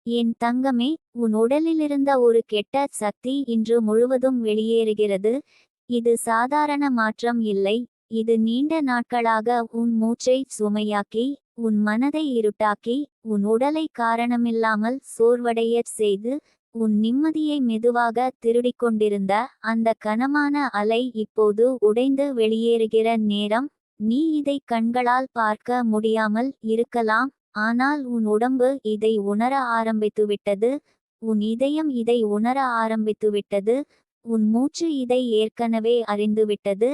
என் தங்கமே, உன் உடலிலிருந்த ஒரு கெட்ட சக்தி இன்று முழுவதும் வெளியேறுகிறது. இது சாதாரண மாற்றம் இல்லை. இது நீண்ட நாட்களாக உன் மூச்சை சுமையாக்கி, உன் மனதை இருட்டாக்கி, உன் உடலை காரணமில்லாமல் சோர்வடையச் செய்து, உன் நிம்மதியை மெதுவாக திருடிக் கொண்டிருந்த அந்த கனமான அலை இப்போது உடைந்து வெளியேறுகிற நேரம். நீ இதை கண்களால் பார்க்க முடியாமல் இருக்கலாம். ஆனால் உன் உடம்பு இதை உணர ஆரம்பித்துவிட்டது. உன் இதயம் இதை உணர ஆரம்பித்துவிட்டது. உன் மூச்சு இதை ஏற்கனவே அறிந்துவிட்டது.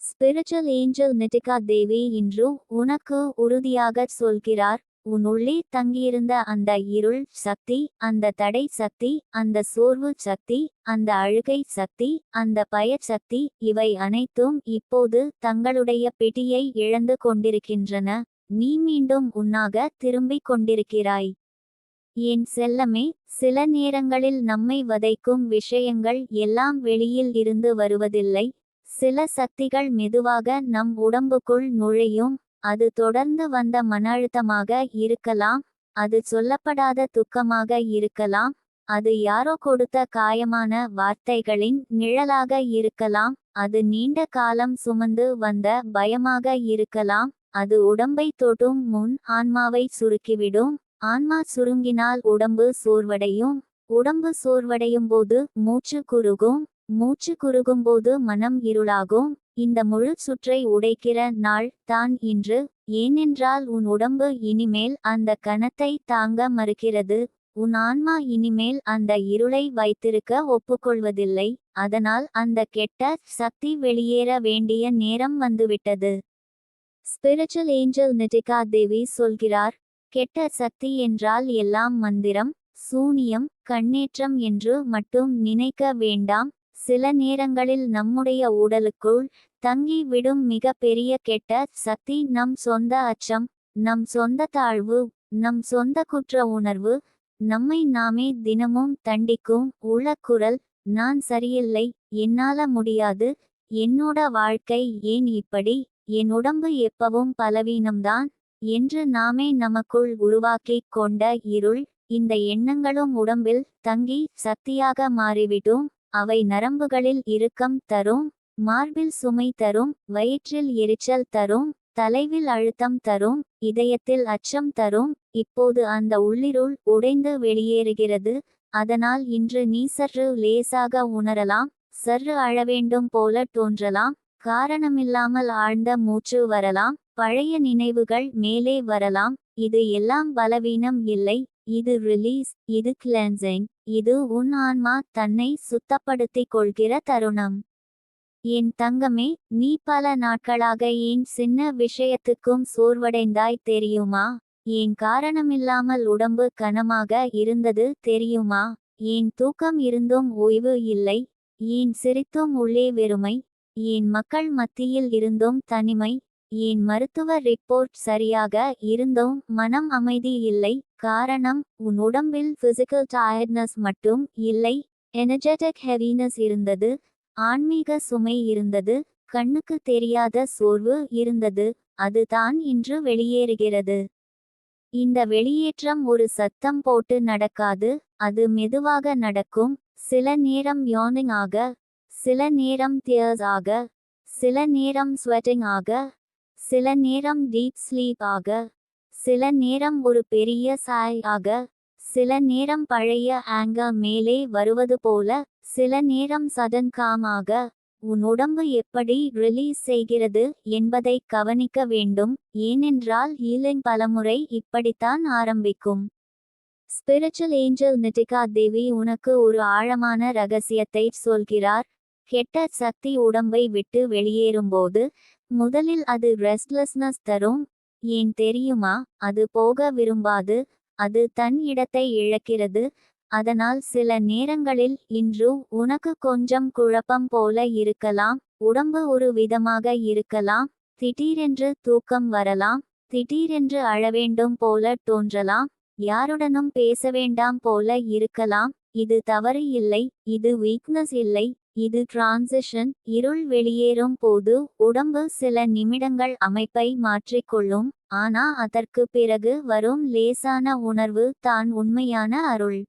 ஸ்பிரிச்சுவல் ஏஞ்சல் நிட்டிகா தேவி இன்று உனக்கு உறுதியாகச் சொல்கிறார். உன் உள்ளே தங்கியிருந்த அந்த இருள் சக்தி, அந்த தடை சக்தி, அந்த சோர்வு சக்தி, அந்த அழுகை சக்தி, அந்த பயச் சக்தி, இவை அனைத்தும் இப்போது தங்களுடைய பிடியை இழந்து கொண்டிருக்கின்றன. நீ மீண்டும் உன்னாக திரும்பிக் கொண்டிருக்கிறாய். என் செல்லமே, சில நேரங்களில் நம்மை வதைக்கும் விஷயங்கள் எல்லாம் வெளியில் இருந்து வருவதில்லை. சில சக்திகள் மெதுவாக நம் உடம்புக்குள் நுழையும். அது தொடர்ந்து வந்த மன அழுத்தமாக இருக்கலாம். அது சொல்லப்படாத துக்கமாக இருக்கலாம். அது யாரோ கொடுத்த காயமான வார்த்தைகளின் நிழலாக இருக்கலாம். அது நீண்ட காலம் சுமந்து வந்த பயமாக இருக்கலாம். அது உடம்பை தொடும் முன் ஆன்மாவை சுருக்கிவிடும். ஆன்மா சுருங்கினால் உடம்பு சோர்வடையும். உடம்பு சோர்வடையும் போது மூச்சு குறுகும். மூச்சு குறுகும்போது மனம் இருளாகும். இந்த முழு சுற்றை உடைக்கிற நாள் தான் இன்று. ஏனென்றால் உன் உடம்பு இனிமேல் அந்த கணத்தை தாங்க மறுக்கிறது. உன் ஆன்மா இனிமேல் அந்த இருளை வைத்திருக்க ஒப்புக்கொள்வதில்லை. அதனால் அந்த கெட்ட சக்தி வெளியேற வேண்டிய நேரம் வந்துவிட்டது. ஸ்பிரிச்சுவல் ஏஞ்சல் நிட்டிகா தேவி சொல்கிறார், கெட்ட சக்தி என்றால் எல்லாம் மந்திரம், சூனியம், கண்ணேற்றம் என்று மட்டும் நினைக்க வேண்டாம். சில நேரங்களில் நம்முடைய உடலுக்குள் தங்கி விடும் மிக பெரிய கெட்ட சக்தி நம் சொந்த அச்சம், நம் சொந்த தாழ்வு, நம் சொந்த குற்ற உணர்வு. நம்மை நாமே தினமும் தண்டிக்கும் உளக்குரல், நான் சரியில்லை, என்னால முடியாது, என்னோட வாழ்க்கை ஏன் இப்படி, என் உடம்பு எப்பவும் பலவீனம்தான் என்று நாமே நமக்குள் உருவாக்கிக் கொண்ட இருள். இந்த எண்ணங்களும் உடம்பில் தங்கி சக்தியாக மாறிவிடும். அவை நரம்புகளில் இறுக்கம் தரும், மார்பில் சுமை தரும், வயிற்றில் எரிச்சல் தரும், தலைவில் அழுத்தம் தரும், இதயத்தில் அச்சம் தரும். இப்போது அந்த உள்ளிருள் உடைந்து வெளியேறுகிறது. அதனால் இன்று நீ சற்று லேசாக உணரலாம். சற்று அழவேண்டும் போல தோன்றலாம். காரணமில்லாமல் ஆழ்ந்த மூச்சு வரலாம். பழைய நினைவுகள் மேலே வரலாம். இது எல்லாம் பலவீனம் இல்லை. இது ரிலீஸ், இது கிளென்சிங். இது உன் ஆன்மா தன்னை சுத்தப்படுத்திக் கொள்கிற தருணம். என் தங்கமே, நீ பல நாட்களாக ஏன் சின்ன விஷயத்துக்கும் சோர்வடைந்தாய் தெரியுமா? ஏன் காரணமில்லாமல் உடம்பு கனமாக இருந்தது தெரியுமா? ஏன் தூக்கம் இருந்தும் ஓய்வு இல்லை? ஏன் சிரித்தும் உள்ளே வெறுமை? ஏன் மக்கள் மத்தியில் இருந்தும் தனிமை? ஏன் மருத்துவ ரிப்போர்ட் சரியாக இருந்தும் மனம் அமைதி இல்லை? காரணம், உன் உடம்பில் பிசிக்கல் டயர்ட்னஸ் மட்டும் இல்லை, எனர்ஜெட்டிக் ஹெவினஸ் இருந்தது. ஆன்மீக சுமை இருந்தது. கண்ணுக்கு தெரியாத சோர்வு இருந்தது. அதுதான் இன்று வெளியேறுகிறது. இந்த வெளியேற்றம் ஒரு சத்தம் போட்டு நடக்காது. அது மெதுவாக நடக்கும். சில நேரம் யார்னிங் ஆக, சில நேரம் தியர்ஸ் ஆக, சில நேரம் ஸ்வெட்டிங் ஆக, சில நேரம் டீப் ஸ்லீப் ஆக, சில நேரம் ஒரு பெரிய சாய் ஆக, சில நேரம் பழைய ஆங்கர் மேலே வருவது போல, சில நேரம் சடன் காம் ஆக. உன் உடம்பு எப்படி ரிலீஸ் செய்கிறது என்பதை கவனிக்க வேண்டும். ஏனென்றால் ஹீலிங் பலமுறை இப்படித்தான் ஆரம்பிக்கும். ஸ்பிரிச்சுவல் ஏஞ்சல் நிட்டிகா தேவி உனக்கு ஒரு ஆழமான ரகசியத்தை சொல்கிறார். கெட்ட சக்தி உடம்பை விட்டு வெளியேறும்போது முதலில் அது ரெஸ்ட்லெஸ்னஸ் தரும். ஏன் தெரியுமா? அது போக விரும்பாது. அது தன் இடத்தை இழக்கிறது. அதனால் சில நேரங்களில் இன்று உனக்கு கொஞ்சம் குழப்பம் போல இருக்கலாம். உடம்பு ஒரு விதமாக இருக்கலாம். திடீரென்று தூக்கம் வரலாம். திடீரென்று அழவேண்டும் போல தோன்றலாம். யாருடனும் பேச வேண்டாம் போல இருக்கலாம். இது தவறு இல்லை, இது வீக்னஸ் இல்லை, இது டிரான்சிஷன். இருள் வெளியேறும் போது உடம்பு சில நிமிடங்கள் அமைப்பை மாற்றிக்கொள்ளும். ஆனா அதற்கு பிறகு வரும் லேசான உணர்வு தான் உண்மையான அருள்.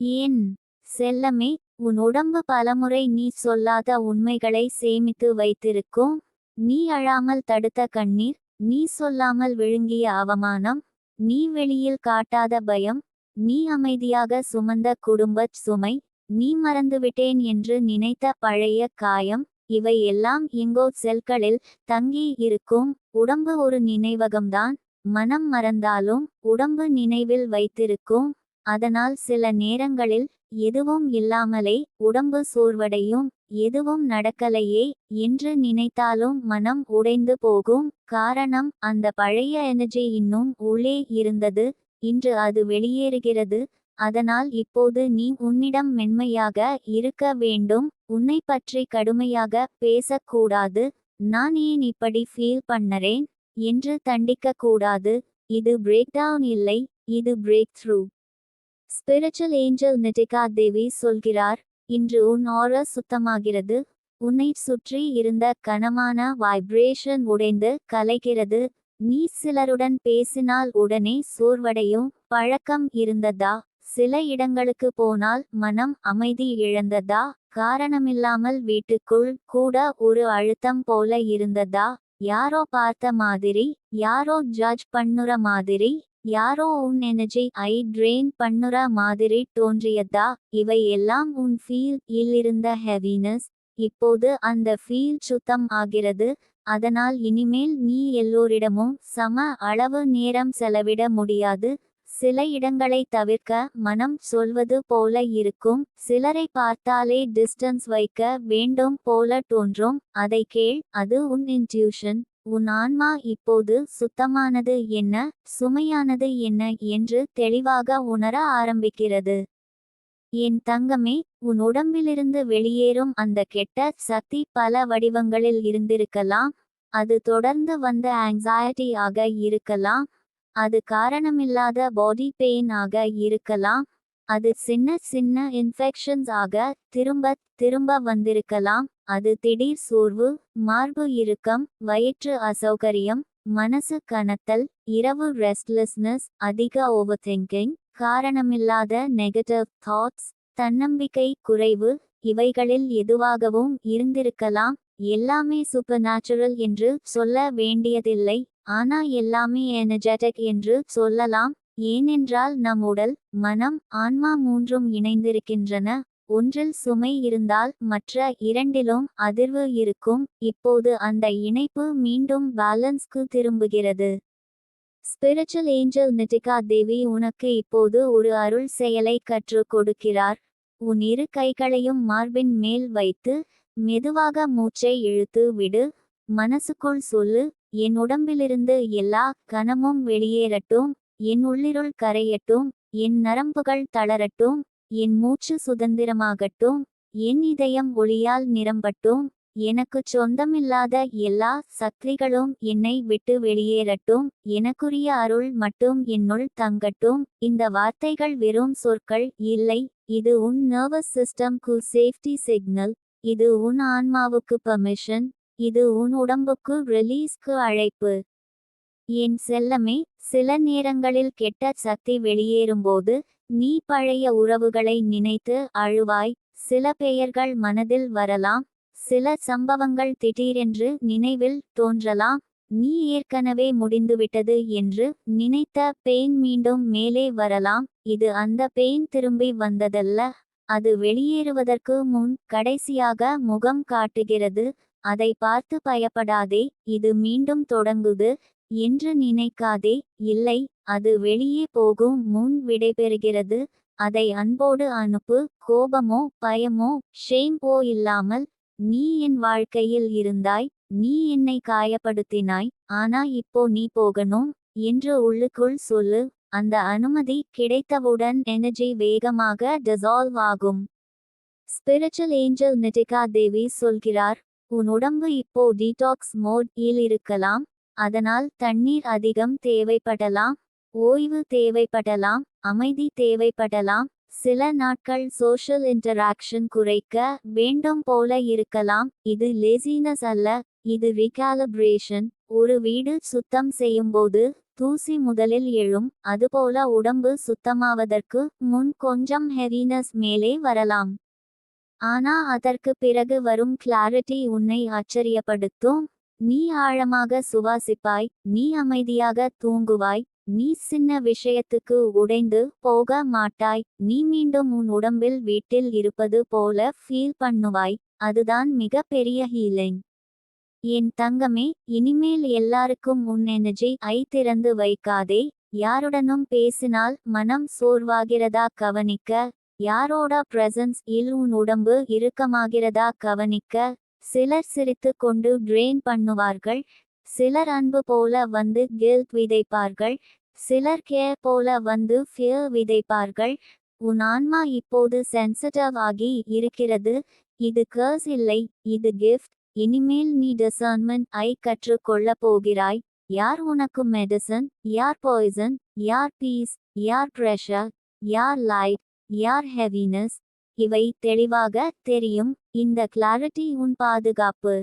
ஏன் செல்லமே, உன் உடம்பு பலமுறை நீ சொல்லாத உண்மைகளை சேமித்து வைத்திருக்கும். நீ அழாமல் தடுத்த கண்ணீர், நீ சொல்லாமல் விழுங்கிய அவமானம், நீ வெளியில் காட்டாத பயம், நீ அமைதியாக சுமந்த குடும்பச் சுமை, நீ மறந்துவிட்டேன் என்று நினைத்த பழைய காயம். இவை எல்லாம் எங்கோ செல்களில் தங்கி இருக்கும். உடம்பு ஒரு நினைவகம்தான். மனம் மறந்தாலும் உடம்பு நினைவில் வைத்திருக்கும். அதனால் சில நேரங்களில் எதுவும் இல்லாமலே உடம்பு சோர்வடையும். எதுவும் நடக்கலையே என்று நினைத்தாலும் மனம் உடைந்து போகும். காரணம், அந்த பழைய எனர்ஜி இன்னும் உள்ளே இருந்தது. இன்று அது வெளியேறுகிறது. அதனால் இப்போது நீ உன்னிடம் மென்மையாக இருக்க வேண்டும். உன்னை பற்றி கடுமையாக பேசக்கூடாது. நான் ஏன் இப்படி ஃபீல் பண்ணறேன் என்று தண்டிக்க கூடாது. இது பிரேக்டவுன் இல்லை, இது பிரேக் த்ரூ. ஸ்பிரிச்சுவல் ஏஞ்சல் நிட்டிகா தேவி சொல்கிறார், இன்று உன் ஆரா சுத்தமாகிறது. உன்னை சுற்றி இருந்த கனமான வைப்ரேஷன் உடைந்து கலைகிறது. நீ சிலருடன் பேசினால் உடனே சோர்வடையும் பழக்கம் இருந்ததா? சில இடங்களுக்கு போனால் மனம் அமைதி இழந்ததா? காரணமில்லாமல் வீட்டுக்குள் கூட ஒரு அழுத்தம் போல இருந்ததா? யாரோ பார்த்த மாதிரி, யாரோ ஜட்ஜ் பண்ணுற மாதிரி, யாரோ உன் எனர்ஜி ட்ரெயின் பண்ணுற மாதிரி தோன்றியதா? இவை எல்லாம் உன் ஃபீல் இருந்த ஹெவினஸ். இப்போது அந்த ஃபீல் சுத்தம் ஆகிறது. அதனால் இனிமேல் நீ எல்லோரிடமும் சம அளவு நேரம் செலவிட முடியாது. சில இடங்களை தவிர்க்க மனம் சொல்வது போல இருக்கும். சிலரை பார்த்தாலே டிஸ்டன்ஸ் வைக்க வேண்டும் போல தோன்றும். அதை கேள், அது உன் இன்ட்யூஷன். உன் ஆன்மா இப்போது சுத்தமானது என்ன, சுமையானது என்ன என்று தெளிவாக உணர ஆரம்பிக்கிறது. என் தங்கமே, உன் உடம்பிலிருந்து வெளியேறும் அந்த கெட்ட சக்தி பல வடிவங்களில் இருந்திருக்கலாம். அது தொடர்ந்து வந்த ஆங்ஸைட்டி ஆக இருக்கலாம். அது காரணமில்லாத பாடி பெயின் ஆக இருக்கலாம். அது சின்ன சின்ன இன்ஃபெக்ஷன்ஸ் ஆக திரும்ப திரும்ப வந்திருக்கலாம். அது திடீர் சோர்வு, மார்பு இறுக்கம், வயிற்று அசௌகரியம், மனசு கனத்தல், இரவு ரெஸ்ட்லெஸ்னஸ், அதிக ஓவர்திங்கிங், காரணமில்லாத நெகட்டிவ் தாட்ஸ், தன்னம்பிக்கை குறைவு. இவைகளில் எதுவாகவும் இருந்திருக்கலாம். எல்லாமே சூப்பர் நேச்சுரல் என்று சொல்ல வேண்டியதில்லை. ஆனா எல்லாமே எனர்ஜெட்டிக் என்று சொல்லலாம். ஏனென்றால் நம் உடல், மனம், ஆன்மா மூன்றும் இணைந்திருக்கின்றன. ஒன்றில் சுமை இருந்தால் மற்ற இரண்டிலும் அதிர்வு இருக்கும். இப்போது அந்த இணைப்பு மீண்டும் பேலன்ஸ்க்கு திரும்புகிறது. ஸ்பிரிச்சுவல் ஏஞ்சல் நிட்டிகா தேவி உனக்கு இப்போது ஒரு அருள் செயலை கற்றுக் கொடுக்கிறார். உன் இரு கைகளையும் மார்பின் மேல் வைத்து மெதுவாக மூச்சை இழுத்து விடு. மனசுக்குள் சொல்லு, என் உடம்பிலிருந்து எல்லா கனமும் வெளியேறட்டும். என் உள்ளிருள் கரையட்டும். என் நரம்புகள் தளரட்டும். என் மூச்சு சுதந்திரமாகட்டும். என் இதயம் ஒளியால் நிரம்பட்டும். எனக்குச் சொந்தமில்லாத எல்லா சக்திகளும் என்னை விட்டு வெளியேறட்டும். எனக்குரிய அருள் மட்டும் என்னுள் தங்கட்டும். இந்த வார்த்தைகள் வெறும் சொற்கள் இல்லை. இது உன் நர்வஸ் சிஸ்டம்க்கு சேஃப்டி சிக்னல். இது உன் ஆன்மாவுக்கு பர்மிஷன். இது உன் உடம்புக்கு ரிலீஸ்க்கு அழைப்பு. என் செல்லமே, சில நேரங்களில் கெட்ட சக்தி வெளியேறும்போது நீ பழைய உறவுகளை நினைத்து அழுவாய். சில பெயர்கள் மனதில் வரலாம். சில சம்பவங்கள் திடீரென்று நினைவில் தோன்றலாம். நீ ஏற்கனவே முடிந்துவிட்டது என்று நினைத்த பெயின் மீண்டும் மேலே வரலாம். இது அந்த பெயின் திரும்பி வந்ததல்ல. அது வெளியேறுவதற்கு முன் கடைசியாக முகம் காட்டுகிறது. அதை பார்த்து பயப்படாதே, இது மீண்டும் தொடங்குது என்று நினைக்காதே. இல்லை, அது வெளியே போகும் முன் விடைபெறுகிறது. அதை அன்போடு அனுப்பு. கோபமோ பயமோ ஷேம்போ இல்லாமல். நீ என் வாழ்க்கையில் இருந்தாய். நீ என்னை காயப்படுத்தினாய். ஆனா இப்போ நீ போகணும் என்று உள்ளுக்குள் சொல்லு. அந்த அனுமதி கிடைத்தவுடன் எனர்ஜி வேகமாக டிசால்வ் ஆகும். ஸ்பிரிச்சுவல் ஏஞ்சல் நிட்டிகா தேவி சொல்கிறார், உன் உடம்பு இப்போ டீடாக்ஸ் மோட் இல் இருக்கலாம். அதனால் தண்ணீர் அதிகம் தேவைப்படலாம். ஓய்வு தேவைப்படலாம். அமைதி தேவைப்படலாம். சில நாட்கள் சோஷியல் இன்டராக்ஷன் குறைக்க வேண்டும் போல இருக்கலாம். இது லேசினஸ் அல்ல, இது ரீகாலிபிரேஷன். ஒரு வீடு சுத்தம் செய்யும்போது தூசி முதலில் எழும், அதுபோல உடம்பு சுத்தமாவதற்கு முன் கொஞ்சம் ஹெவினஸ் மேலே வரலாம். ஆனா அதற்கு பிறகு வரும் கிளாரிட்டி உன்னை ஆச்சரியப்படுத்தும். நீ ஆழமாக சுவாசிப்பாய், நீ அமைதியாக தூங்குவாய், நீ சின்ன விஷயத்துக்கு உடைந்து போக மாட்டாய், நீ மீண்டும் உன் உடம்பில் வீட்டில் இருப்பது போல ஃபீல் பண்ணுவாய். அதுதான் மிக பெரிய ஹீலிங். என் தங்கமே, இனிமேல் எல்லாருக்கும் உன் எனர்ஜி ஐ திறந்து வைக்காதே. யாருடனும் பேசினால் மனம் சோர்வாகிறதா கவனிக்க, யாரோட பிரசன்ஸ் இல் உன் உடம்பு இறுக்கமாகிறதா கவனிக்க. சிலர் சிரித்து கொண்டு ட்ரெயின் பண்ணுவார்கள், சிலர் அன்பு போல வந்து கில்ட் விதைப்பார்கள், சிலர் கேர் போல வந்து ஃபியர் விதைப்பார்கள். உன் ஆன்மா இப்போது சென்சிட்டிவ் ஆகி இருக்கிறது. இது கர்ஸ் இல்லை, இது கிஃப்ட். இனிமேல் நீ டிசர்ன்மெண்ட் ஐ கற்றுக் கொள்ளப் போகிறாய். யார் உனக்கு மெடிசன், யார் பாய்சன், யார் பீஸ், யார் ப்ரெஷர், யார் லைட், யார் ஹெவினஸ், இவை தெளிவாக தெரியும். இந்த கிளாரிட்டி உன் பாதுகாப்பு.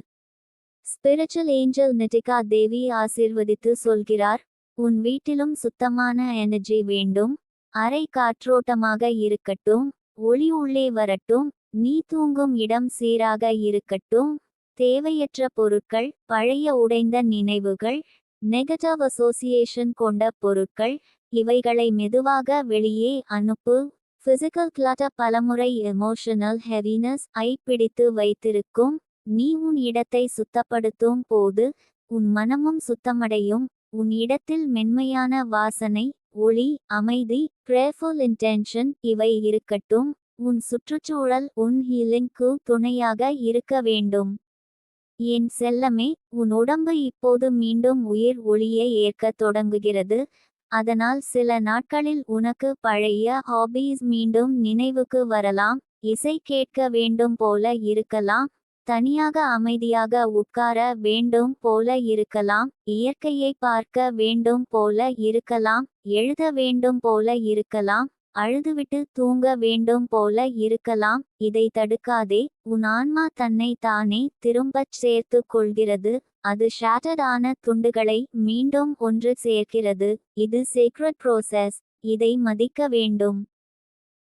ஸ்பிரிச்சுவல் ஏஞ்சல் நிட்டிகா தேவி ஆசீர்வதித்து சொல்கிறார், உன் வீட்டிலும் சுத்தமான எனர்ஜி வேண்டும். அறை காற்றோட்டமாக இருக்கட்டும், ஒளி உள்ளே வரட்டும், நீ தூங்கும் இடம் சீராக இருக்கட்டும். தேவையற்ற பொருட்கள், பழைய உடைந்த நினைவுகள், நெகட்டிவ் அசோசியேஷன் கொண்ட பொருட்கள், இவைகளை மெதுவாக வெளியே அனுப்பு. பிசிக்கல் கிளட்டர் பலமுறை எமோஷனல் ஹெவினஸ் ஐ பிடித்து வைத்திருக்கும். நீ உன் இடத்தை சுத்தப்படுத்தும் போது உன் மனமும் சுத்தமடையும். உன் இடத்தில் மென்மையான வாசனை, ஒளி, அமைதி, பிரேர்ஃபுல் இன்டென்ஷன் இவை இருக்கட்டும். உன் சுற்றுச்சூழல் உன் ஹீலிங்க்கு துணையாக இருக்க வேண்டும். என் செல்லமே, உன் உடம்பு இப்போது மீண்டும் உயிர் ஒளியை ஏற்கத் தொடங்குகிறது. அதனால் சில நாட்களில் உனக்கு பழைய ஹாபீஸ் மீண்டும் நினைவுக்கு வரலாம். இசை கேட்க வேண்டும் போல இருக்கலாம், தனியாக அமைதியாக உட்கார வேண்டும் போல இருக்கலாம், இயற்கையை பார்க்க வேண்டும் போல இருக்கலாம், எழுத வேண்டும் போல இருக்கலாம், அழுதுவிட்டு தூங்க வேண்டும் போல இருக்கலாம். இதை தடுக்காதே. உன் ஆன்மா தன்னை தானே திரும்பச் சேர்த்து கொள்கிறது. அது ஷேட்டர்ட் ஆன துண்டுகளை மீண்டும் ஒன்று சேர்க்கிறது. இது சீக்ரெட் ப்ரோசஸ். இதை மதிக்க வேண்டும்.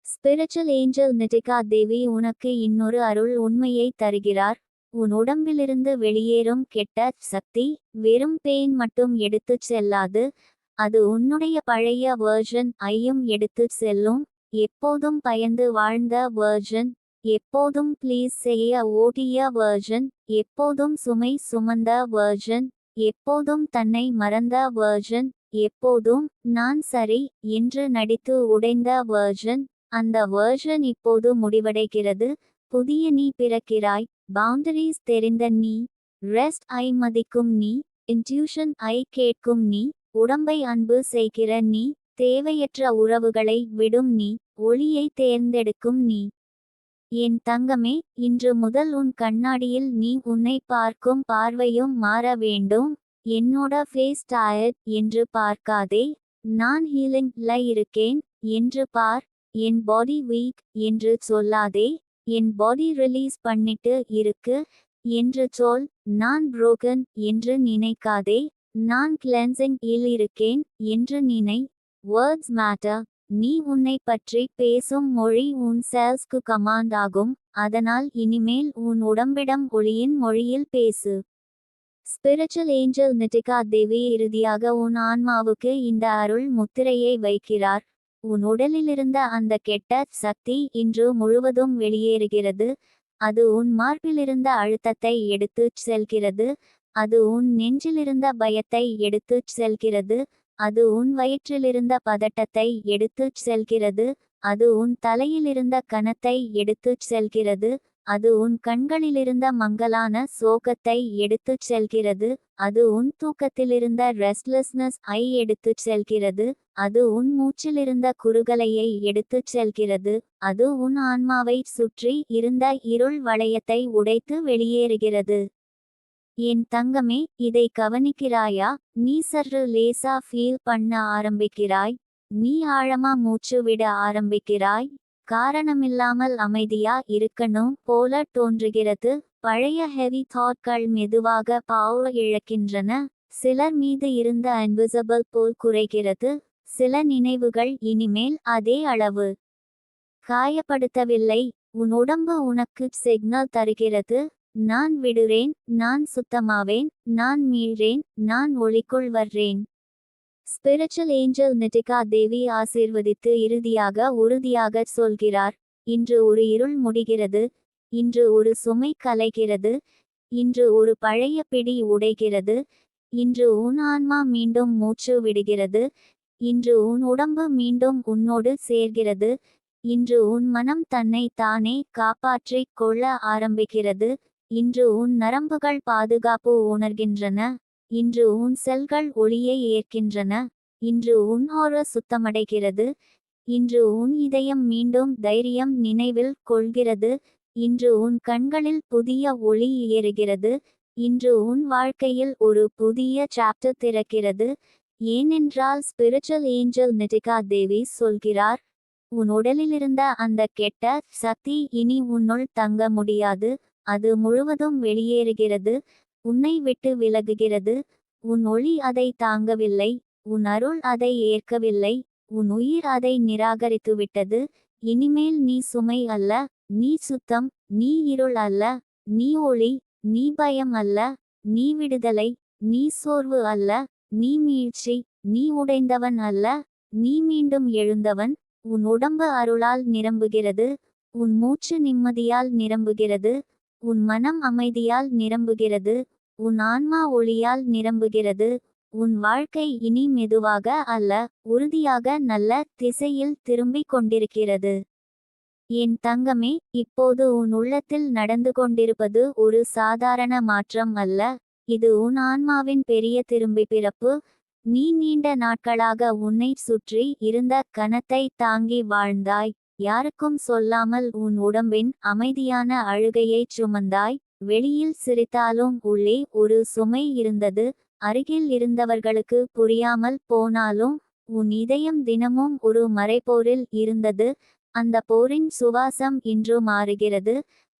ஸ்பிரிச்சுவல் ஏஞ்சல் நிட்டிகா தேவி உனக்கு இன்னொரு அருள் உண்மையை தருகிறார். உன் உடம்பிலிருந்து வெளியேறும் கெட்ட சக்தி வெறும் பெயின் மட்டும் எடுத்துச் செல்லாது, அது உன்னுடைய பழைய வெர்ஷன் ஐயும் எடுத்துச் செல்லும். எப்போதும் பயந்து வாழ்ந்த வெர்ஷன், எப்போதும் ப்ளீஸ் செய்ய ஓட்டிய வெர்ஷன், எப்போதும் சுமை சுமந்த வெர்ஷன், எப்போதும் தன்னை மறந்த வெர்ஷன், எப்போதும் நான் சரி என்று நடித்து உடைந்த வெர்ஷன். அந்த வெர்ஷன் இப்போது முடிவடைகிறது. புதிய நீ பிறக்கிறாய். பவுண்டரிஸ் தெரிந்த நீ, ரெஸ்ட் ஐ மதிக்கும் நீ, இன்ட்யூஷன் ஐ கேட்கும் நீ, உடம்பை அன்பு செய்கிற நீ, தேவையற்ற உறவுகளை விடும் நீ, ஒளியை தேர்ந்தெடுக்கும் நீ. என் தங்கமே, இன்று முதல் உன் கண்ணாடியில் நீ உன்னை பார்க்கும் பார்வையும் மாற வேண்டும். என்னோட ஃபேஸ் டயர்ட் என்று பார்க்காதே, நான் ஹீலிங்ல இருக்கேன் என்று பார். என் பாடி வீக் என்று சொல்லாதே, என் பாடி ரிலீஸ் பண்ணிட்டு இருக்கு என்று சொல். நான் புரோக்கன் என்று நினைக்காதே, நான் கிளென்சிங் இல் இருக்கேன் என்று நினை. Words matter. நீ உன்னை பற்றி பேசும் மொழி உன் செல்ஸ்க்கு கமாண்ட் ஆகும். அதனால் இனிமேல் உன் உடம்பிடம் ஒளியின் மொழியில் பேசு. ஸ்பிரிச்சுவல் ஏஞ்சல் நிட்டிகா தேவி இறுதியாக உன் ஆன்மாவுக்கு இந்த அருள் முத்திரையை வைக்கிறார். உன் உடலிலிருந்த அந்த கெட்ட சக்தி இன்று முழுவதும் வெளியேறுகிறது. அது உன் மார்பிலிருந்த அழுத்தத்தை எடுத்துச் செல்கிறது. அது உன் நெஞ்சிலிருந்த பயத்தை எடுத்துச் செல்கிறது. அது உன் வயிற்றிலிருந்த பதட்டத்தை எடுத்துச் செல்கிறது. அது உன் தலையிலிருந்த கனத்தை எடுத்துச் செல்கிறது. அது உன் கண்களிலிருந்த மங்கலான சோகத்தை எடுத்துச் செல்கிறது. அது உன் தூக்கத்திலிருந்த ரெஸ்ட்லெஸ்னஸ் ஐ எடுத்துச் செல்கிறது. அது உன் மூச்சிலிருந்த குறுகலையை எடுத்துச் செல்கிறது. அது உன் ஆன்மாவை சுற்றி இருந்த இருள் வளையத்தை உடைத்து வெளியேறுகிறது. என் தங்கமே, இதை கவனிக்கிறாயா? நீ சற்று லேசா ஃபீல் பண்ண ஆரம்பிக்கிறாய். நீ ஆழமா மூச்சு விட ஆரம்பிக்கிறாய். காரணமில்லாமல் அமைதியா இருக்கணும் போல தோன்றுகிறது. பழைய ஹெவி தாட்கள் மெதுவாக பவர் இழக்கின்றன. சிலர் மீது இருந்த இன்விசிபிள் போல் குறைகிறது. சில நினைவுகள் இனிமேல் அதே அளவு காயப்படுத்தவில்லை. உன் உடம்பு உனக்கு சிக்னல் தருகிறது. நான் விடுறேன், நான் சுத்தமாவேன், நான் மீள்றேன், நான் ஒளிக்குள் வர்றேன். ஸ்பிரிச்சுவல் ஏஞ்சல் நிட்டிகா தேவி ஆசீர்வதித்து இறுதியாக உறுதியாக சொல்கிறார். இன்று ஒரு இருள் முடிகிறது. இன்று ஒரு சுமை கலைகிறது. இன்று ஒரு பழைய பிடி உடைகிறது. இன்று உன் ஆன்மா மீண்டும் மூச்சு விடுகிறது. இன்று உன் உடம்பு மீண்டும் உன்னோடு சேர்கிறது. இன்று உன் மனம் தன்னை தானே காப்பாற்றிக் கொள்ள ஆரம்பிக்கிறது. இன்று உன் நரம்புகள் பாதுகாப்பு உணர்கின்றன. இன்று உன் செல்கள் ஒளியை ஏற்கின்றன. இன்று உன் ஆறு சுத்தமடைகிறது. இன்று உன் இதயம் மீண்டும் தைரியம் நினைவில் கொள்கிறது. இன்று உன் கண்களில் புதிய ஒளி ஏறுகிறது. இன்று உன் வாழ்க்கையில் ஒரு புதிய சாப்டர் திறக்கிறது. ஏனென்றால் ஸ்பிரிச்சுவல் ஏஞ்சல் நிட்டிகா தேவி சொல்கிறார், உன் உடலிலிருந்த அந்த கெட்ட சக்தி இனி உன்னுள் தங்க முடியாது. அது முழுவதும் வெளியேறுகிறது. உன்னை விட்டு விலகுகிறது. உன் ஒளி அதை தாங்கவில்லை. உன் அருள் அதை ஏற்கவில்லை. உன் உயிர் அதை நிராகரித்துவிட்டது. இனிமேல் நீ சுமை அல்ல, நீ சுத்தம். நீ இருள் அல்ல, நீ ஒளி. நீ பயம் அல்ல, நீ விடுதலை. நீ சோர்வு அல்ல, நீ மீழ்ச்சி. நீ உடைந்தவன் அல்ல, நீ மீண்டும் எழுந்தவன். உன் உடம்பு அருளால் நிரம்புகிறது. உன் மூச்சு நிம்மதியால் நிரம்புகிறது. உன் மனம் அமைதியால் நிரம்புகிறது. உன் ஆன்மா ஒளியால் நிரம்புகிறது. உன் வாழ்க்கை இனி மெதுவாக அல்ல, உறுதியாக நல்ல திசையில் திரும்பிக் கொண்டிருக்கிறது. என் தங்கமே, இப்போது உன் உள்ளத்தில் நடந்து கொண்டிருப்பது ஒரு சாதாரண மாற்றம் அல்ல. இது உன் ஆன்மாவின் பெரிய திரும்பி பிறப்பு. நீ நீண்ட நாட்களாக உன்னை சுற்றி இருந்த கனத்தை தாங்கி வாழ்ந்தாய். யாருக்கும் சொல்லாமல் உன் உடம்பின் அமைதியான அழுகையைச் சுமந்தாய். வெளியில் சிரித்தாலும் உள்ளே ஒரு சுமை இருந்தது. அருகில் இருந்தவர்களுக்கு புரியாமல் போனாலும் உன் இதயம் தினமும் ஒரு மறைபோரில் இருந்தது. அந்த போரின் சுவாசம் இன்று மாறுகிறது.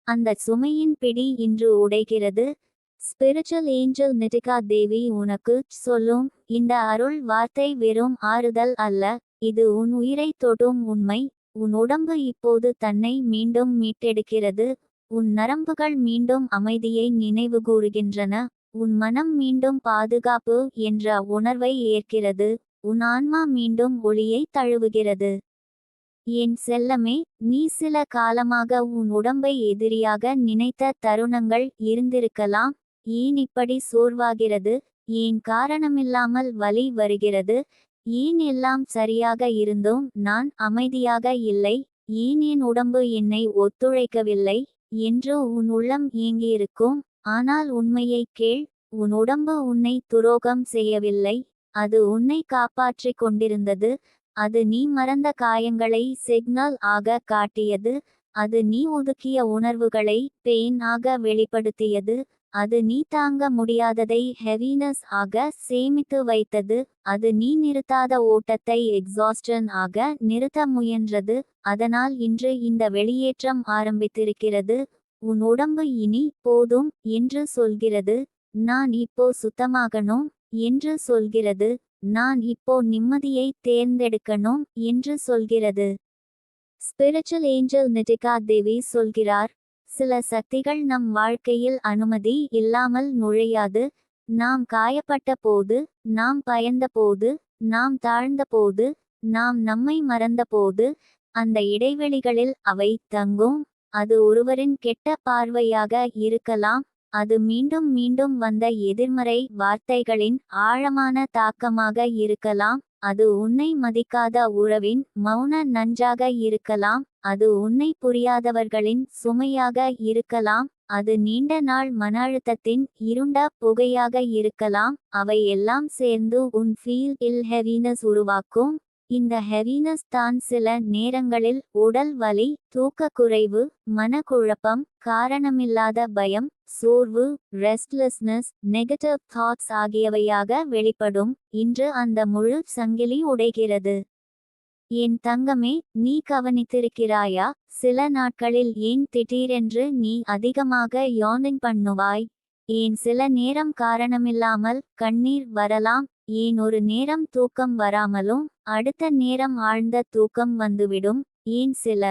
அந்த சுமையின் பிடி இன்று உடைகிறது. ஸ்பிரிச்சுவல் ஏஞ்சல் நிட்டிகா தேவி உனக்கு சொல்லும் இந்த அருள் வார்த்தை வெறும் ஆறுதல் அல்ல. இது உன் உயிரை தொடும் உண்மை. உன் உடம்பு இப்போது தன்னை மீண்டும் மீட்டெடுக்கிறது. உன் நரம்புகள் மீண்டும் அமைதியை நினைவுகூறுகின்றன. உன் மனம் மீண்டும் பாதுகாப்பு என்ற உணர்வை ஏற்கிறது. உன் ஆன்மா மீண்டும் ஒளியை தழுவுகிறது. என் செல்லமே, நீ சில காலமாக உன் உடம்பை எதிரியாக நினைத்த தருணங்கள் இருந்திருக்கலாம். ஏன் இப்படி சோர்வாகிறது? ஏன் காரணமில்லாமல் வலி வருகிறது? ஏன் எல்லாம் சரியாக இருந்தும் நான் அமைதியாக இல்லை? ஏன் என் உடம்பு என்னை ஒத்துழைக்கவில்லை என்று உன் உள்ளம் ஏங்கியிருக்கும். ஆனால் உண்மையை கேள், உன் உடம்பு உன்னை துரோகம் செய்யவில்லை. அது உன்னை காப்பாற்றிக் கொண்டிருந்தது. அது நீ மறந்த காயங்களை சிக்னல் ஆக காட்டியது. அது நீ ஒதுக்கிய உணர்வுகளை பெயின் ஆக வெளிப்படுத்தியது. அது நீ தாங்க முடியாததை ஹெவினஸ் ஆக சேமித்து வைத்தது. அது நீ நிறுத்தாத ஓட்டத்தை எக்ஸாஸ்டன் ஆக நிறுத்த முயன்றது. அதனால் இன்று இந்த வெளியேற்றம் ஆரம்பித்திருக்கிறது. உன் உடம்பு இனி போதும் என்று சொல்கிறது. நான் இப்போ சுத்தமாகணும் என்று சொல்கிறது. நான் இப்போ நிம்மதியை தேர்ந்தெடுக்கணும் என்று சொல்கிறது. ஸ்பிரிச்சுவல் ஏஞ்சல் நிட்டிகா தேவி சொல்கிறார், சில சக்திகள் நம் வாழ்க்கையில் அனுமதி இல்லாமல் நுழையாது. நாம் காயப்பட்ட போது, நாம் பயந்த போது, நாம் தாழ்ந்த போது, நாம் நம்மை மறந்த போது, அந்த இடைவெளிகளில் அவை தங்கும். அது ஒருவரின் கெட்ட பார்வையாக இருக்கலாம். அது மீண்டும் மீண்டும் வந்த எதிர்மறை வார்த்தைகளின் ஆழமான தாக்கமாக இருக்கலாம். அது உன்னை மதிக்காத உறவின் மௌன நஞ்சாக இருக்கலாம். அது உன்னை புரியாதவர்களின் சுமையாக இருக்கலாம். அது நீண்ட நாள் மன அழுத்தத்தின் இருண்ட புகையாக இருக்கலாம். அவை எல்லாம் சேர்ந்து உன் ஃபீல் இல் ஹெவினஸ் உருவாக்கும். இந்த ஹெவினஸ் தான் சில நேரங்களில் உடல் வலி, தூக்கக்குறைவு, மனக்குழப்பம், காரணமில்லாத பயம், சோர்வு, ரெஸ்ட்லெஸ்னஸ், நெகட்டிவ் தாட்ஸ் ஆகியவையாக வெளிப்படும். இன்று அந்த முழு சங்கிலி உடைகிறது. என் தங்கமே, நீ கவனித்திருக்கிறாயா, சில நாட்களில் ஏன் திடீரென்று நீ அதிகமாக யார்னிங் பண்ணுவாய்? ஏன் சில நேரம் காரணமில்லாமல் கண்ணீர் வரலாம்? ஏன் ஒரு நேரம் தூக்கம் வராமலும் அடுத்த நேரம் ஆழ்ந்த தூக்கம் வந்துவிடும்? ஏன் சில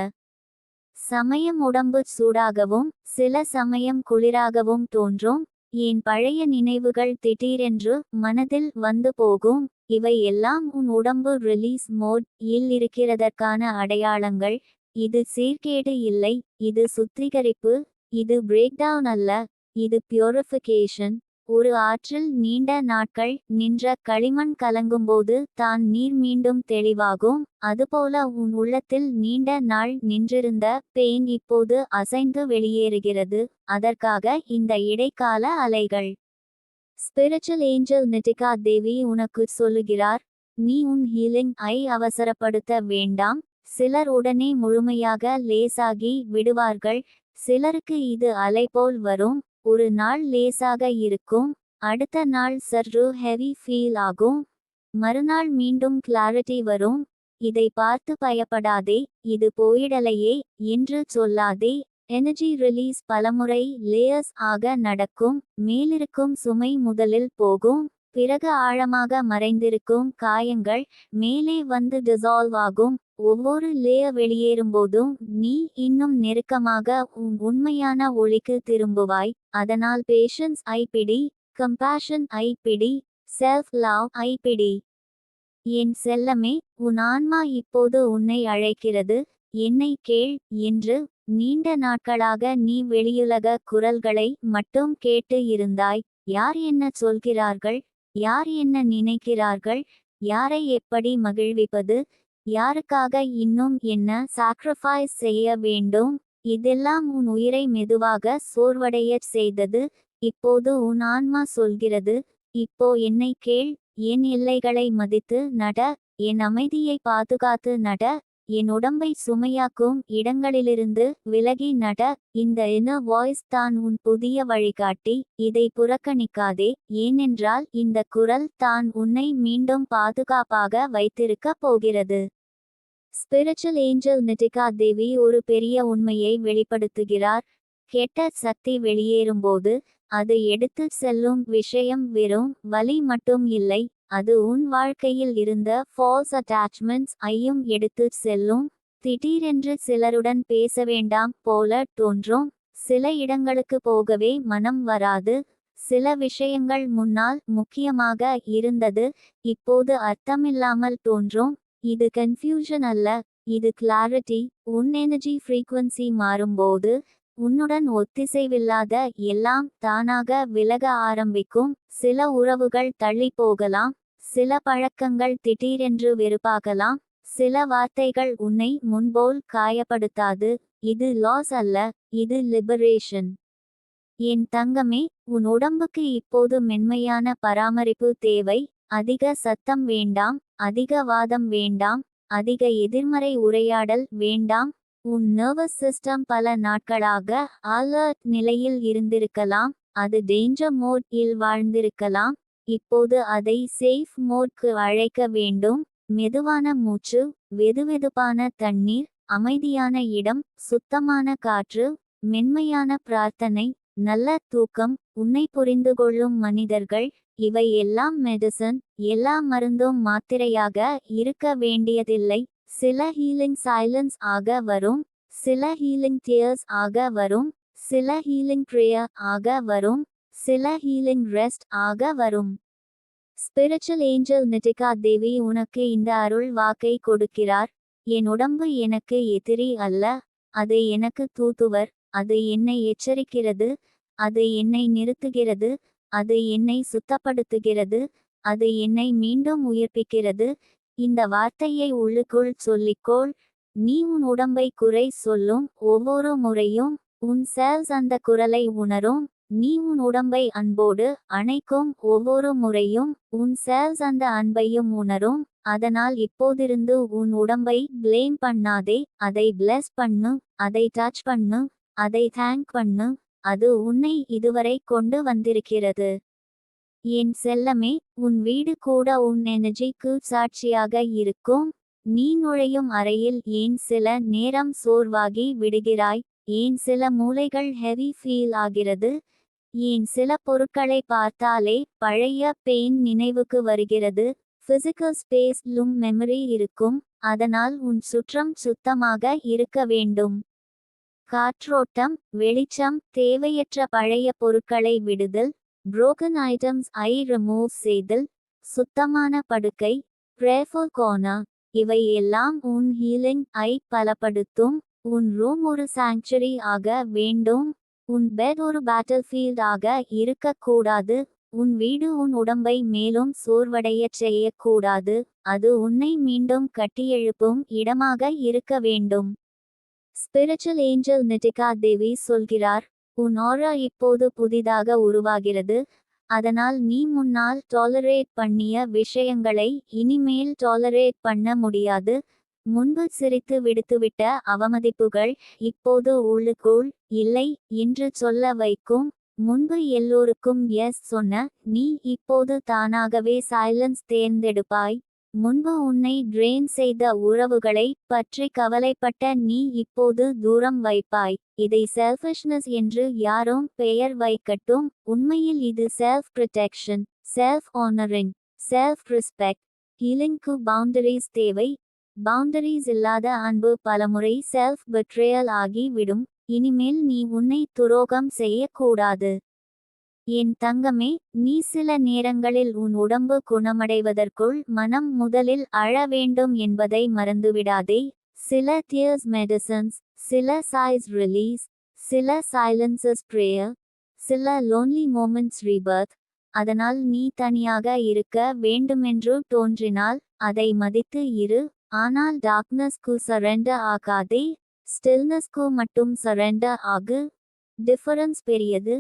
சமயம் உடம்பு சூடாகவும் சில சமயம் குளிராகவும் தோன்றும்? ஏன் பழைய நினைவுகள் திடீரென்று மனதில் வந்து போகும்? இவை எல்லாம் உன் உடம்பு ரிலீஸ் மோட் இல் இருக்கிறதற்கான அடையாளங்கள். இது சீர்கேடு இல்லை, இது சுத்திகரிப்பு. இது பிரேக்டவுன் அல்ல, இது பியூரிஃபிகேஷன். ஒரு ஆற்றில் நீண்ட நாட்கள் நின்ற களிமண் கலங்கும்போது தான் நீர் மீண்டும் தெளிவாகும். அதுபோல உன் உள்ளத்தில் நீண்ட நாள் நின்றிருந்த பெயின் இப்போது அசைந்து வெளியேறுகிறது. அதற்காக இந்த இடைக்கால அலைகள். ஸ்பிரிச்சுவல் ஏஞ்சல் நிட்டிகா தேவி உனக்கு சொல்லுகிறார், நீ உன் ஹீலிங் ஐ அவசரப்படுத்த வேண்டாம். சிலர் உடனே முழுமையாக லேசாகி விடுவார்கள். சிலருக்கு இது அலை போல் வரும். ஒரு நாள் லேசாக இருக்கும், அடுத்த நாள் சற்று ஹெவி ஃபீல் ஆகும், மறுநாள் மீண்டும் கிளாரிட்டி வரும். இதை பார்த்து பயப்படாதே, இது போயிடலையே என்று சொல்லாதே. எனர்ஜி ரிலீஸ் பலமுறை லேயர்ஸ் ஆக நடக்கும். மேலிருக்கும் சுமை முதலில் போகும், பிறகு ஆழமாக மறைந்திருக்கும் காயங்கள் மேலே வந்து டிசால்வ் ஆகும். ஒவ்வொரு லேயர் வெளியேறும்போதும் நீ இன்னும் நெருக்கமாக உன் உண்மையான ஒளிக்கு திரும்புவாய். அதனால் பேஷன்ஸ் ஐ பிடி, கம்பேஷன் ஐ பிடி, செல்ஃப் லவ் ஐ பிடி. என் செல்லமே, உன் ஆன்மா இப்போது உன்னை அழைக்கிறது. என்னை கேள் என்று. நீண்ட நாட்களாக நீ வெளியுலக குரல்களை மட்டும் கேட்டு இருந்தாய். யார் என்ன சொல்கிறார்கள், யார் என்ன நினைக்கிறார்கள், யாரை எப்படி மகிழ்விப்பது, யாருக்காக இன்னும் என்ன சாக்ரிஃபைஸ் செய்ய வேண்டும். இதெல்லாம் உன் உயிரை மெதுவாக சோர்வடையச் செய்தது. இப்போது உன் ஆன்மா சொல்கிறது, இப்போ என்னை கேள். என் எல்லைகளை மதித்து நட, என் அமைதியை பாதுகாத்து நட, என் உடம்பை சுமையாக்கும் இடங்களிலிருந்து விலகி நட. இந்த இன்னர் வாய்ஸ் தான் உன் புதிய வழிகாட்டி. இதை புறக்கணிக்காதே, ஏனென்றால் இந்த குரல் தான் உன்னை மீண்டும் பாதுகாப்பாக வைத்திருக்க போகிறது. ஸ்பிரிச்சுவல் ஏஞ்சல் நிட்டிகா தேவி ஒரு பெரிய உண்மையை வெளிப்படுத்துகிறார். கெட்ட சக்தி வெளியேறும்போது அது எடுத்து செல்லும் விஷயம் வெறும் வலி மட்டும் இல்லை, அது உன் வாழ்க்கையில் இருந்த ஃபால்ஸ் அட்டாச்மெண்ட்ஸ் ஐயும் எடுத்து செல்லும். திடீரென்று சிலருடன் பேச வேண்டாம் போல தோன்றும். சில இடங்களுக்கு போகவே மனம் வராது. சில விஷயங்கள் முன்னால் முக்கியமாக இருந்தது, இப்போது அர்த்தமில்லாமல் தோன்றும். இது கன்ஃபியூஷன் அல்ல, இது கிளாரிட்டி. உன் எனர்ஜி ஃப்ரீக்வன்சி மாறும்போது உன்னுடன் ஒத்திசைவில்லாத எல்லாம் தானாக விலக ஆரம்பிக்கும். சில உறவுகள் தள்ளி போகலாம், சில பழக்கங்கள் திடீரென்று வெறுப்பாகலாம், சில வார்த்தைகள் உன்னை முன்போல் காயப்படுத்தாது. இது லாஸ் அல்ல, இது லிபரேஷன். என் தங்கமே, உன் உடம்புக்கு இப்போது மென்மையான பராமரிப்பு தேவை. அதிக சத்தம் வேண்டாம், அதிக வாதம் வேண்டாம், அதிக எதிர்மறை உரையாடல் வேண்டாம். உன் நர்வஸ் சிஸ்டம் பல நாட்களாக அலர்ட் நிலையில் இருந்திருக்கலாம். அது டேஞ்சர் மோட் இல் வாழ்ந்திருக்கலாம். இப்போது அதை சேஃப் மோட்க்கு அழைக்க வேண்டும். மெதுவான மூச்சு, வெதுவெதுப்பான தண்ணீர், அமைதியான இடம், சுத்தமான காற்று, மென்மையான பிரார்த்தனை, நல்ல தூக்கம், உன்னை புரிந்துகொள்ளும் மனிதர்கள். இவை எல்லாம் மெடிசன். எல்லா மருந்தும் மாத்திரையாக இருக்க வேண்டியதில்லை. சில ஹீலிங் சைலன்ஸ் ஆக வரும், சில ஹீலிங் டியர்ஸ் ஆக வரும், சில ஹீலிங் ப்ரேயர் ஆக வரும், சில ஹீலிங் ரெஸ்ட் ஆக வரும். ஸ்பிரிச்சுவல் ஏஞ்சல் நிட்டிகா தேவி உனக்கு இந்த அருள் வாக்கை கொடுக்கிறார். என் உடம்பு எனக்கு எதிரி அல்ல, அது எனக்கு தூதுவர். அது என்னை எச்சரிக்கிறது, அது என்னை நிறுத்துகிறது, அது என்னை சுத்தப்படுத்துகிறது, அது என்னை மீண்டும் உயிர்ப்பிக்கிறது. இந்த வார்த்தையை உள்ளுக்குள் சொல்லிக்கொள். நீ உன் உடம்பை குறை சொல்லும் ஒவ்வொரு முறையும் உன் செல்ஸ் அந்த குரலை உணரும். நீ உன் உடம்பை அன்போடு அணைக்கும் ஒவ்வொரு முறையும் உன் செல்ஸ் அந்த அன்பையும் உணரும். அதனால் இப்போதிருந்து உன் உடம்பை பிளேம் பண்ணாதே, அதை பிளெஸ் பண்ணு, அதை டச் பண்ணு, அதை தேங்க் பண்ணு. அது உன்னை இதுவரை கொண்டு வந்திருக்கிறது. என் செல்லமே, உன் வீடு கூட உன் எனர்ஜிக்கு சாட்சியாக இருக்கும். நீ நுழையும் அறையில் ஏன் சில நேரம் சோர்வாகி விடுகிறாய்? ஏன் சில மூலைகள் ஹெவி ஃபீல் ஆகிறது? ஏன் சில பொருட்களை பார்த்தாலே பழைய பெயின் நினைவுக்கு வருகிறது? பிசிக்கல் ஸ்பேஸ்லும் மெமரி இருக்கும், அதனால் உன் சுற்றம் சுத்தமாக இருக்க வேண்டும். காற்றோட்டம், வெளிச்சம், தேவையற்ற பழைய பொருட்களை விடுதல், broken items ஐ ரிமூவ் செய்தல், சுத்தமான படுக்கை, prayerful corner, இவை எல்லாம் உன் ஹீலிங் ஐ பலப்படுத்தும். உன் ரூம் ஒரு சாங்சுரி ஆக வேண்டும். உன் பெட் ஒரு பேட்டில்ஃபீல்ட் ஆக இருக்கக்கூடாது. உன் வீடு உன் உடம்பை மேலும் சோர்வடையச் செய்யக்கூடாது. அது உன்னை மீண்டும் கட்டியெழுப்பும் இடமாக இருக்க வேண்டும். ஸ்பிரிச்சுவல் ஏஞ்சல் நிட்டிகா தேவி சொல்கிறார், உன் ஆரா இப்போது புதிதாக உருவாகிறது. அதனால் நீ முன்னால் டாலரேட் பண்ணிய விஷயங்களை இனிமேல் டாலரேட் பண்ண முடியாது. முன்பு சிரித்து விடுத்துவிட்ட அவமதிப்புகள் இப்போது உள்ளுக்குள் இல்லை என்று சொல்ல வைக்கும். முன்பு எல்லோருக்கும் எஸ் சொன்ன நீ இப்போது தானாகவே சைலன்ஸ் தேர்ந்தெடுப்பாய். முன்பு உன்னை ட்ரெயின் செய்த உறவுகளை பற்றி கவலைப்பட்ட நீ இப்போது தூரம் வைப்பாய். இதை செல்ஃபிஷ்னஸ் என்று யாரும் பெயர் வைக்கட்டும், உண்மையில் இது self protection, self honouring, self respect. ஹீலிங்க்கு பவுண்டரிஸ் தேவை. பவுண்டரிஸ் இல்லாத அன்பு பலமுறை செல்ஃப் பெட்ரேயல் ஆகி விடும். இனிமேல் நீ உன்னை துரோகம் செய்யக்கூடாது. என் தங்கமே, நீ சில நேரங்களில் உன் உடம்பு குணமடைவதற்குள் மனம் முதலில் அழ வேண்டும் என்பதை மறந்துவிடாதே. சில டியர்ஸ் மெடிசன்ஸ், சில சைஸ் ரிலீஸ், சில சைலன்சஸ் பிரேயர், சில லோன்லி மோமெண்ட்ஸ் ரீபர்த். அதனால் நீ தனியாக இருக்க வேண்டுமென்று தோன்றினால் அதை மதித்து இரு. ஆனால் டார்க்னஸ்க்கு சரண்டர் ஆகாதே, ஸ்டில்னஸ்க்கு மட்டும் சரண்டர் ஆகு. டிஃபரன்ஸ் பெரியது.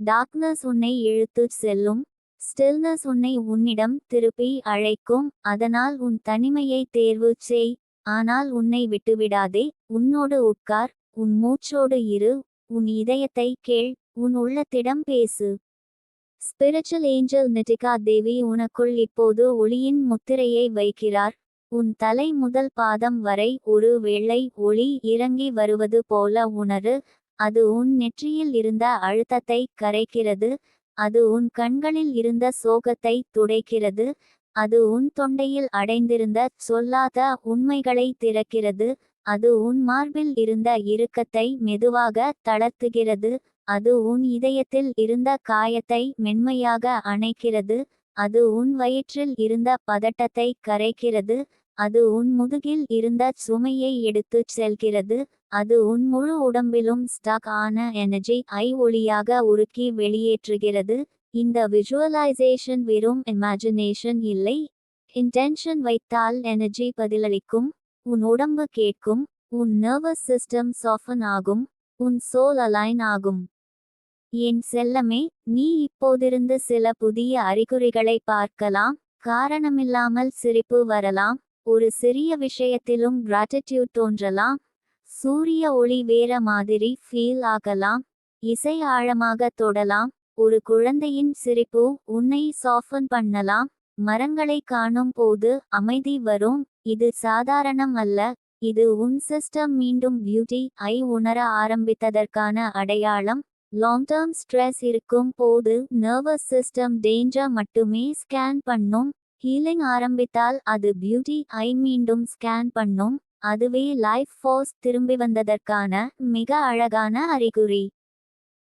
டார்க்னஸ் உன்னை இழுத்துச் செல்லும், ஸ்டில்னஸ் உன்னை உன்னிடம் திருப்பி அழைக்கும். அதனால் உன் தனிமையை தேர்வு செய், ஆனால் உன்னை விட்டுவிடாதே. உன்னோடு உட்கார், உன் மூச்சோடு இரு, உன் இதயத்தை கேள், உன் உள்ளத்திடம் பேசு. ஸ்பிரிச்சுவல் ஏஞ்சல் நிட்டிகா தேவி உனக்குள் இப்போது ஒளியின் முத்திரையை வைக்கிறார். உன் தலை முதல் பாதம் வரை ஒரு வெள்ளை ஒளி இறங்கி வருவது போல உணரு. அது உன் நெற்றியில் இருந்த அழுத்தத்தை கரைக்கிறது. அது உன் கண்களில் இருந்த சோகத்தை துடைக்கிறது. அது உன் தொண்டையில் அடைந்திருந்த சொல்லாத உண்மைகளை திறக்கிறது. அது உன் மார்பில் இருந்த இறுக்கத்தை மெதுவாக தளர்த்துகிறது. அது உன் இதயத்தில் இருந்த காயத்தை மென்மையாக அணைக்கிறது. அது உன் வயிற்றில் இருந்த பதட்டத்தை கரைக்கிறது. அது உன் முதுகில் இருந்த சுமையை எடுத்துச் செல்கிறது. அது உன் முழு உடம்பிலும் ஸ்டக் ஆன எனர்ஜி ஐ ஒளியாக உருக்கி வெளியேற்றுகிறது. இந்த விஜுவலைசேஷன் வெறும் இமேஜினேஷன் இல்லை. இன்டென்ஷன் வைத்தால் எனர்ஜி பதிலளிக்கும். உன் உடம்பு கேட்கும், உன் நர்வஸ் சிஸ்டம் சாஃபன் ஆகும், உன் சோல் அலைன் ஆகும். என் செல்லமே, நீ இப்போதிருந்து சில புதிய அறிகுறிகளை பார்க்கலாம். காரணமில்லாமல் சிரிப்பு வரலாம். ஒரு சிறிய விஷயத்திலும் கிராட்டிடியூட் தோன்றலாம். சூரிய ஒளி வேற மாதிரி ஃபீல் ஆகலாம். இசை ஆழமாக தொடலாம். ஒரு குழந்தையின் சிரிப்பு உன்னை சாஃபன் பண்ணலாம். மரங்களை காணும் போது அமைதி வரும். இது சாதாரணம் அல்ல, இது உன் சிஸ்டம் மீண்டும் பியூட்டி ஐ உணர ஆரம்பித்ததற்கான அடையாளம். லாங் டேர்ம் ஸ்ட்ரெஸ் இருக்கும் போது நர்வஸ் சிஸ்டம் டேஞ்சர் மட்டுமே ஸ்கேன் பண்ணும். ஹீலிங் ஆரம்பித்தால் அது பியூட்டி ஐ மீண்டும் ஸ்கேன் பண்ணும். அதுவே லைஃப் ஃபோர்ஸ் திரும்பி வந்ததற்கான மிக அழகான அறிகுறி.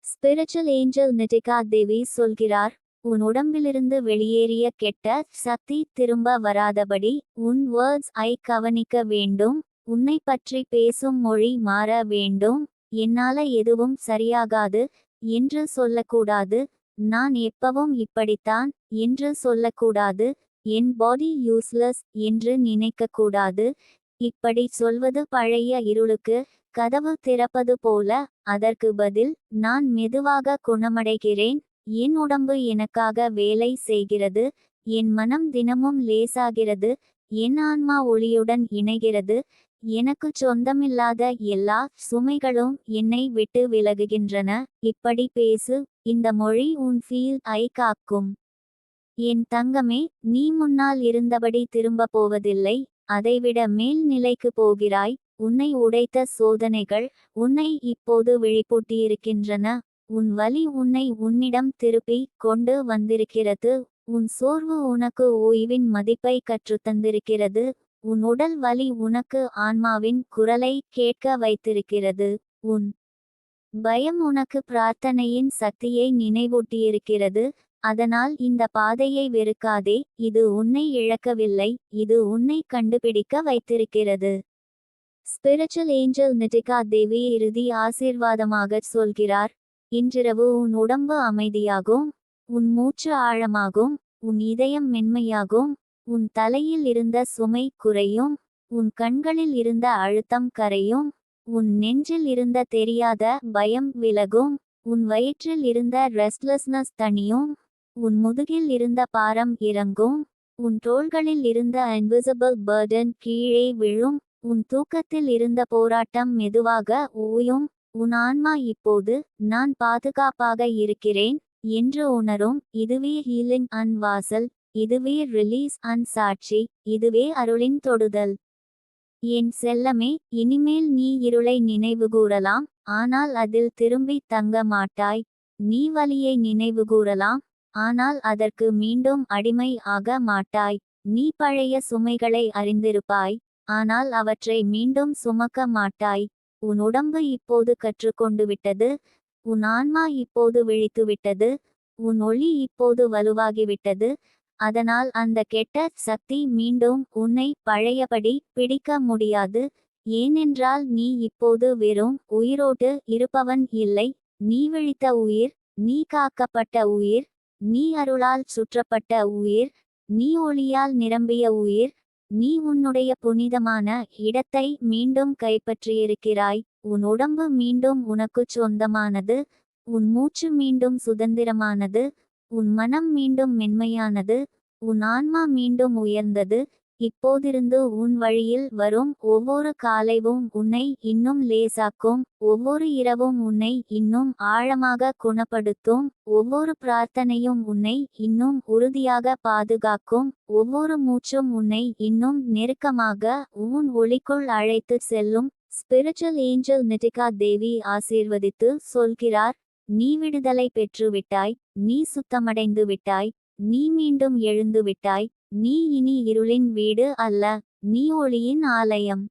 ஸ்பிரிச்சுவல் ஏஞ்சல் நிட்டிகா தேவி சொல்கிறார், உன் உடம்பிலிருந்து வெளியேறிய கெட்ட சக்தி திரும்ப வராதபடி உன் வேர்ட்ஸ் ஐ கவனிக்க வேண்டும். உன்னை பற்றி பேசும் மொழி மாற வேண்டும். என்னால எதுவும் சரியாகாது என்று சொல்லக்கூடாது. நான் எப்பவும் இப்படித்தான் என்று சொல்லக்கூடாது. என் பாடி யூஸ்லெஸ் என்று நினைக்கக்கூடாது. இப்படி சொல்வது பழைய இருளுக்கு கதவு திறப்பது போல. அதற்கு பதில், நான் மெதுவாக குணமடைகிறேன். என் உடம்பு எனக்காக வேலை செய்கிறது. என் மனம் தினமும் லேசாகிறது. என் ஆன்மா ஒளியுடன் இணைகிறது. எனக்கு சொந்தமில்லாத எல்லா சுமைகளும் என்னை விட்டு விலகுகின்றன. இப்படி பேசு. இந்த மொழி உன் ஃபீல் ஐ காக்கும். என் தங்கமே, நீ முன்னால் இருந்தபடி திரும்ப போவதில்லை. அதைவிட மேல் நிலைக்கு போகிறாய். உன்னை உடைத்த சோதனைகள் உன்னை இப்போது விழிப்பூட்டியிருக்கின்றன. உன் வலி உன்னை உன்னிடம் திருப்பி கொண்டு வந்திருக்கிறது. உன் சோர்வு உனக்கு ஓய்வின் மதிப்பை கற்றுத்தந்திருக்கிறது. உன் உடல் வலி உனக்கு ஆன்மாவின் குரலை கேட்க வைத்திருக்கிறது. உன் பயம் உனக்கு பிரார்த்தனையின் சக்தியை நினைவூட்டியிருக்கிறது. அதனால் இந்த பாதையை வெறுக்காதே. இது உன்னை இழக்கவில்லை, இது உன்னை கண்டுபிடிக்க வைத்திருக்கிறது. ஸ்பிரிச்சுவல் ஏஞ்சல் நிதிகா தேவி இறுதி ஆசீர்வாதமாக சொல்கிறார். இன்றிரவு உன் உடம்பு அமைதியாகும், உன் மூச்சு ஆழமாகும், உன் இதயம் மென்மையாகும், உன் தலையில் இருந்த சுமை குறையும், உன் கண்களில் இருந்த அழுத்தம் கரையும், உன் நெஞ்சில் இருந்த தெரியாத பயம் விலகும், உன் வயிற்றில் இருந்த ரெஸ்ட்லெஸ்னஸ் தணியும், உன் முதுகில் இருந்த பாரம் இறங்கும், உன் தோள்களில் இருந்த இன்விசிபிள் பர்டன் கீழே விழும், உன் தூக்கத்தில் இருந்த போராட்டம் மெதுவாக ஓயும். உன் ஆன்மா இப்போது நான் பாதுகாப்பாக இருக்கிறேன் என்று உணரும். இதுவே ஹீலிங் அண்ட் வாசல், இதுவே ரிலீஸ் அண்ட் சாட்சி, இதுவே அருளின் தொடுதல். என் செல்லமே, இனிமேல் நீ இருளை நினைவுகூரலாம், ஆனால் அதில் திரும்பி தங்க மாட்டாய். நீ வலியை நினைவுகூரலாம், ஆனால் அதற்கு மீண்டும் அடிமை ஆக மாட்டாய். நீ பழைய சுமைகளை அறிந்திருப்பாய், ஆனால் அவற்றை மீண்டும் சுமக்க மாட்டாய். உன் உடம்பு இப்போது கற்றுக்கொண்டு விட்டது, உன் ஆன்மா இப்போது விழித்துவிட்டது, உன் ஒளி இப்போது வலுவாகிவிட்டது. அதனால் அந்த கெட்ட சக்தி மீண்டும் உன்னை பழையபடி பிடிக்க முடியாது. ஏனென்றால் நீ இப்போது வெறும் உயிரோடு இருப்பவன் இல்லை, நீ விழித்த உயிர், நீ காக்கப்பட்ட உயிர், நீ அருளால் சுற்றப்பட்ட உயிர், நீ ஒளியால் நிரம்பிய உயிர். நீ உன்னுடைய புனிதமான இடத்தை மீண்டும் கைப்பற்றியிருக்கிறாய். உன் உடம்பு மீண்டும் உனக்குச் சொந்தமானது, உன் மூச்சு மீண்டும் சுதந்திரமானது, உன் மனம் மீண்டும் மென்மையானது, உன் ஆன்மா மீண்டும் உயர்ந்தது. இப்போதிருந்து உன் வழியில் வரும் ஒவ்வொரு காலைவும் உன்னை இன்னும் லேசாக்கும், ஒவ்வொரு இரவும் உன்னை இன்னும் ஆழமாக குணப்படுத்தும், ஒவ்வொரு பிரார்த்தனையும் உன்னை இன்னும் உறுதியாக பாதுகாக்கும், ஒவ்வொரு மூச்சும் உன்னை இன்னும் நெருக்கமாக உன் ஒளிக்குள் அழைத்து செல்லும். ஸ்பிரிச்சுவல் ஏஞ்சல் நிதிகா தேவி ஆசீர்வதித்து சொல்கிறார். நீ விடுதலை பெற்றுவிட்டாய், நீ சுத்தமடைந்து விட்டாய், நீ மீண்டும் எழுந்து விட்டாய். நீ இனி இருளின் வீடு அல்ல, நீ ஒளியின் ஆலயம்.